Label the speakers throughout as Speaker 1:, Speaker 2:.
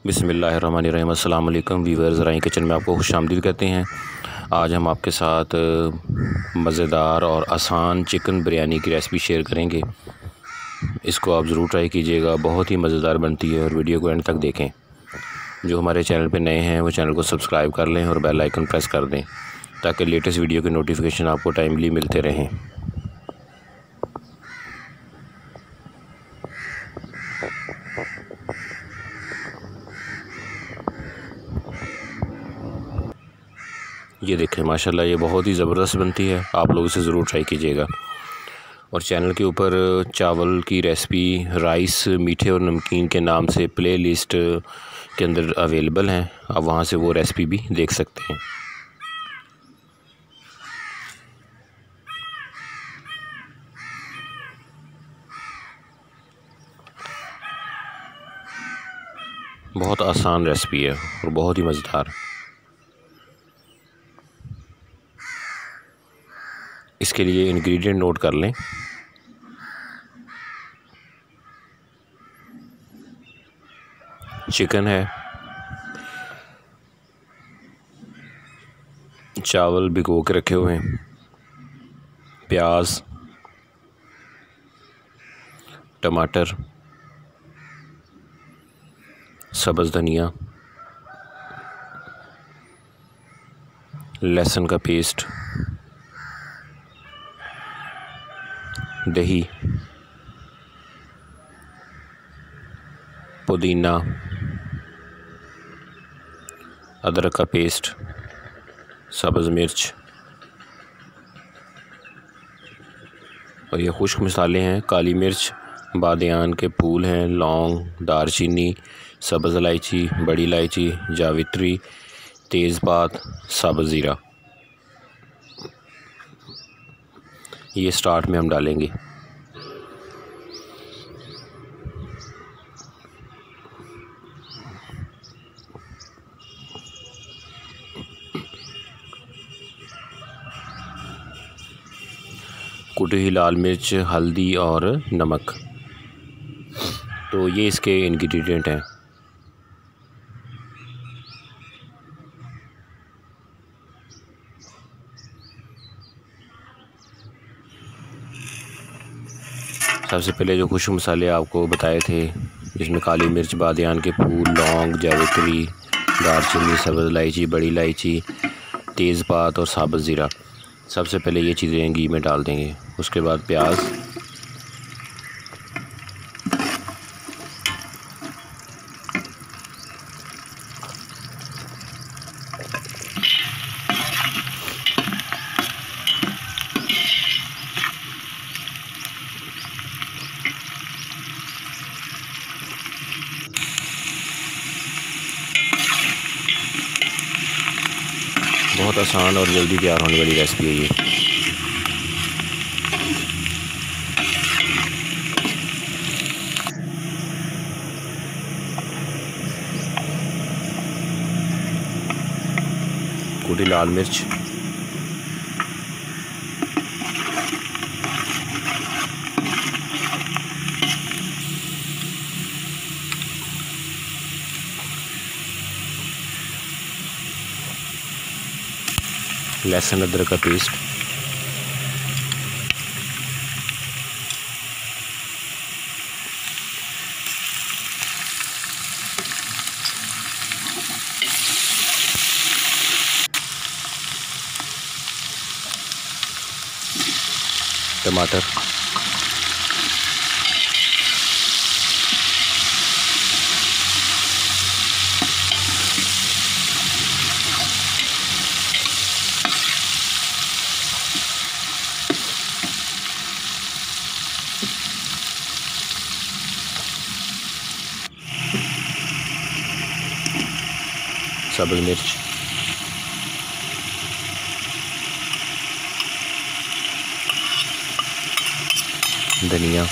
Speaker 1: बिस्मिल्लाहिर्रहमानिर्रहीम। अस्सलाम वालेकुम वीवर्स, ज़राई किचन में आपको खुशामदीद कहते हैं। आज हम आपके साथ मज़ेदार और आसान चिकन बिरयानी की रेसिपी शेयर करेंगे। इसको आप ज़रूर ट्राई कीजिएगा, बहुत ही मज़ेदार बनती है और वीडियो को एंड तक देखें। जो हमारे चैनल पे नए हैं वो चैनल को सब्सक्राइब कर लें और बेल आइकन प्रेस कर दें ताकि लेटेस्ट वीडियो के नोटिफिकेशन आपको टाइमली मिलते रहें। ये देखें माशाल्लाह, ये बहुत ही ज़बरदस्त बनती है। आप लोग इसे ज़रूर ट्राई कीजिएगा। और चैनल के ऊपर चावल की रेसिपी, राइस मीठे और नमकीन के नाम से प्ले लिस्ट के अंदर अवेलेबल हैं। आप वहाँ से वो रेसिपी भी देख सकते हैं। बहुत आसान रेसिपी है और बहुत ही मज़ेदार। इसके लिए इंग्रेडिएंट नोट कर लें। चिकन है, चावल भिगो के रखे हुए हैं, प्याज, टमाटर, सब्ज़ धनिया, लहसुन का पेस्ट, दही, पुदीना, अदरक का पेस्ट, सब्ज़ मिर्च और ये खुश्क मसाले हैं। काली मिर्च, बादियान के फूल हैं, लौंग, दारचीनी, सब्ज़ इलायची, बड़ी इलायची, जावित्री, तेज़पात, सब्ज़ ज़ीरा। ये स्टार्ट में हम डालेंगे। कुटी हुई लाल मिर्च, हल्दी और नमक। तो ये इसके इंग्रेडिएंट हैं। सबसे पहले जो खुश्क मसाले आपको बताए थे, जिसमें काली मिर्च, बादियान के फूल, लौंग, जावित्री, दालचीनी, सब्ज़ इलायची, बड़ी इलायची, तेज़पात और सब्ज़ ज़ीरा। सबसे पहले ये चीज़ें घी में डाल देंगे। उसके बाद प्याज, बहुत आसान और जल्दी तैयार होने वाली रेसिपी है ये। कुटी लाल मिर्च, लहसुन अदरक का पेस्ट, टमाटर, सब्ज़ मिर्च, धनिया,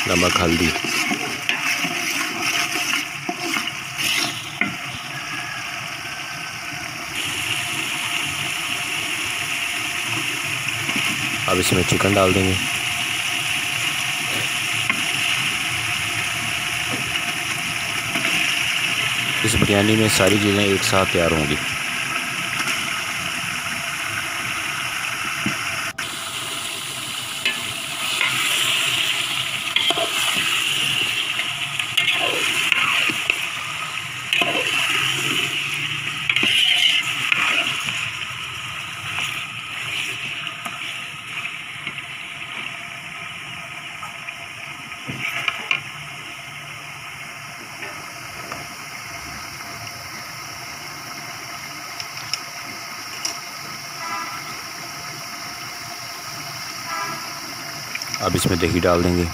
Speaker 1: नमक, हल्दी। अब इसमें चिकन डाल देंगे। इस बिरयानी में सारी चीज़ें एक साथ तैयार होंगी। अब इसमें दही डाल देंगे।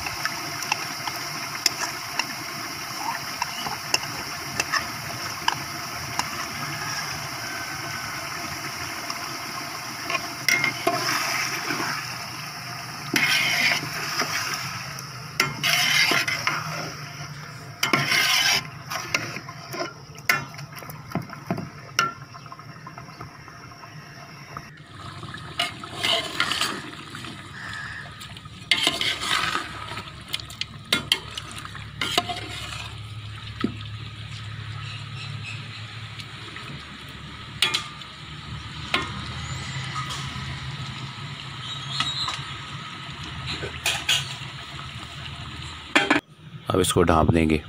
Speaker 1: अब इसको ढाँप देंगे।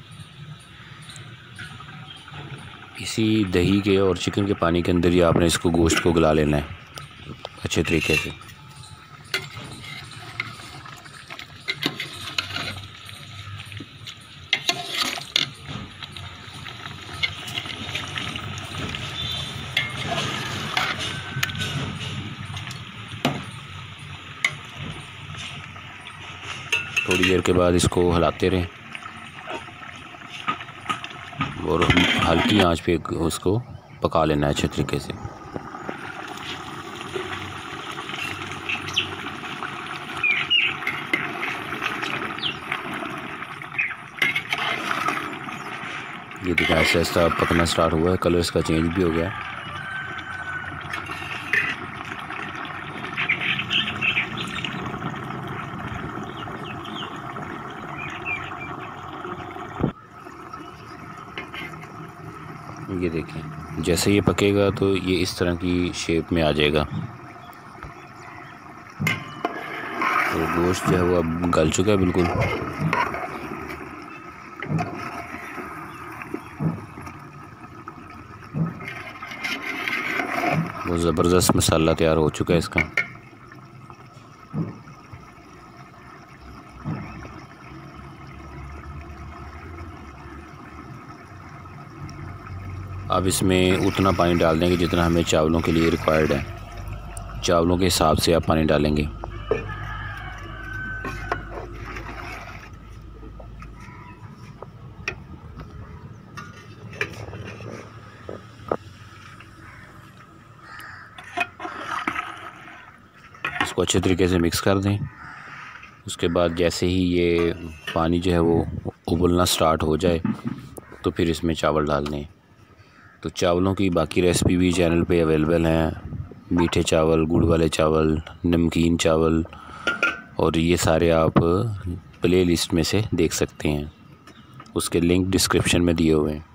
Speaker 1: इसी दही के और चिकन के पानी के अंदर ही आपने इसको गोश्त को गला लेना है अच्छे तरीके से। थोड़ी देर के बाद इसको हिलाते रहें और हल्की आंच पे उसको पका लेना है अच्छे तरीके से। ये देखिए ऐसा ऐसा पकना स्टार्ट हुआ है, कलर इसका चेंज भी हो गया। ये देखें जैसे ये पकेगा तो ये इस तरह की शेप में आ जाएगा। तो गोश्त जो है वो अब गल चुका है बिल्कुल। वो ज़बरदस्त मसाला तैयार हो चुका है इसका। अब इसमें उतना पानी डाल देंगे जितना हमें चावलों के लिए रिक्वायर्ड है। चावलों के हिसाब से आप पानी डालेंगे। इसको अच्छे तरीके से मिक्स कर दें। उसके बाद जैसे ही ये पानी जो है वो उबलना स्टार्ट हो जाए तो फिर इसमें चावल डाल दें। तो चावलों की बाकी रेसिपी भी चैनल पे अवेलेबल हैं। मीठे चावल, गुड़ वाले चावल, नमकीन चावल, और ये सारे आप प्ले लिस्ट में से देख सकते हैं। उसके लिंक डिस्क्रिप्शन में दिए हुए हैं।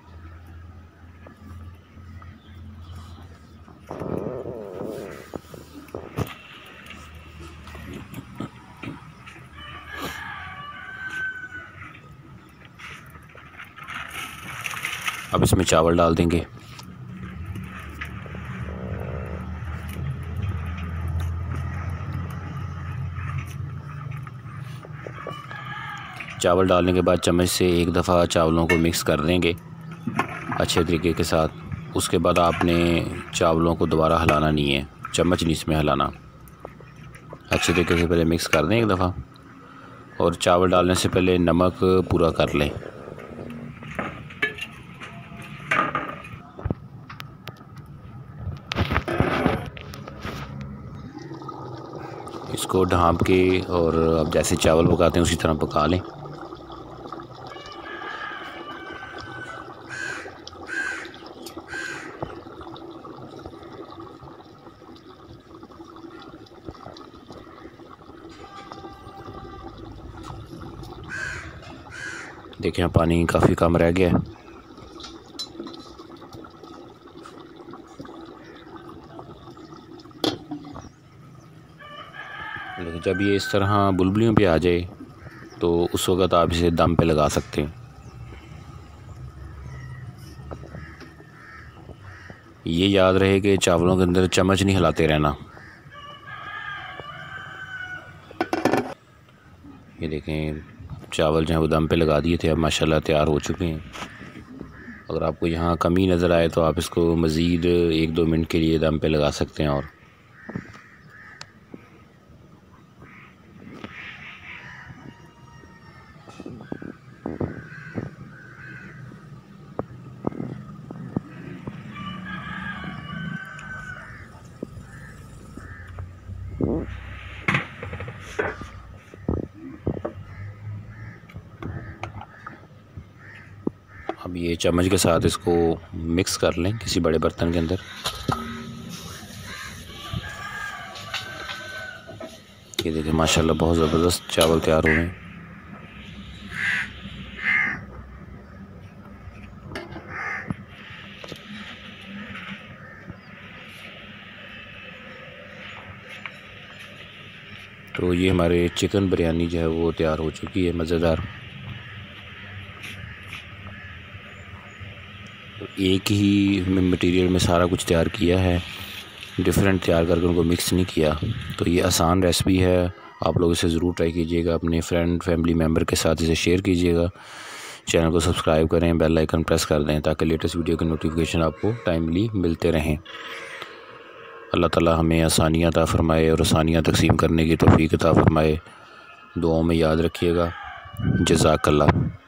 Speaker 1: अब इसमें चावल डाल देंगे। चावल डालने के बाद चम्मच से एक दफ़ा चावलों को मिक्स कर देंगे अच्छे तरीके के साथ। उसके बाद आपने चावलों को दोबारा हिलाना नहीं है, चम्मच नहीं इसमें हिलाना। अच्छे तरीके से पहले मिक्स कर दें एक दफ़ा, और चावल डालने से पहले नमक पूरा कर लें। इसको ढाँप के और अब जैसे चावल पकाते हैं उसी तरह पका लें। देखें पानी काफ़ी कम रह गया है। लेकिन जब ये इस तरह बुलबुलियों पे आ जाए तो उस वक़्त आप इसे दम पे लगा सकते हैं। ये याद रहे कि चावलों के अंदर चम्मच नहीं हिलाते रहना। ये देखें चावल जो है वो दम पे लगा दिए थे, अब माशाल्लाह तैयार हो चुके हैं। अगर आपको यहाँ कमी नज़र आए तो आप इसको मज़ीद 1-2 मिनट के लिए दम पे लगा सकते हैं। और अब ये चम्मच के साथ इसको मिक्स कर लें किसी बड़े बर्तन के अंदर। ये देखिए माशाल्लाह बहुत ज़बरदस्त चावल तैयार हुए हैं। तो ये हमारे चिकन बिरयानी जो है वो तैयार हो चुकी है मज़ेदार। एक ही मटेरियल में सारा कुछ तैयार किया है, डिफरेंट तैयार करके उनको मिक्स नहीं किया। तो ये आसान रेसिपी है, आप लोग इसे ज़रूर ट्राई कीजिएगा। अपने फ्रेंड फैमिली मेम्बर के साथ इसे शेयर कीजिएगा। चैनल को सब्सक्राइब करें, बेल आइकन प्रेस कर दें ताकि लेटेस्ट वीडियो के नोटिफिकेशन आपको टाइमली मिलते रहें। अल्लाह ताला हमें आसानियाँ अता फ़रमाए और आसानियाँ तक़सीम करने की तौफ़ीक़ अता फ़रमाए। दुआओं में याद रखिएगा। जज़ाकल्लाह।